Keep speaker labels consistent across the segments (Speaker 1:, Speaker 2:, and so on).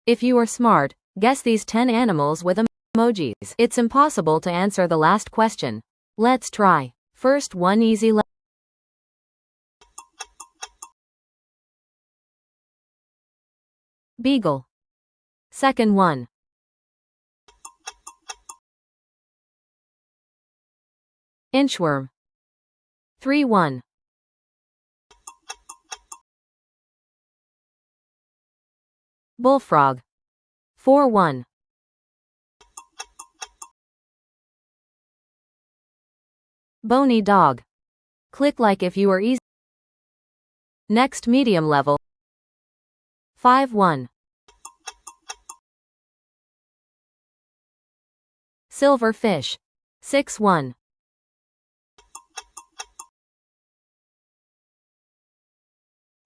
Speaker 1: If you are smart, guess these 10 animals with emojis. It's impossible to answer the last question. Let's try. First one easy. Beagle. Second one. Inchworm. 3-1. Bullfrog. 4-1. Bony dog. Click like if you are easy. Next medium level. 5-1. Silverfish. 6-1.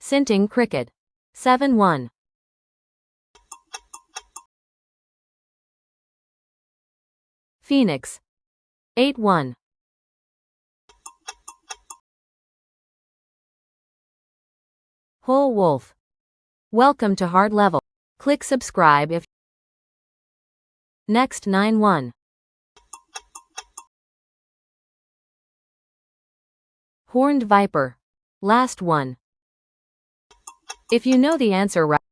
Speaker 1: Sinting cricket. 7-1. Phoenix. 8-1. Whole wolf. Welcome to hard level. Click subscribe if. Next 9-1. Horned viper. Last one. If you know the answer right.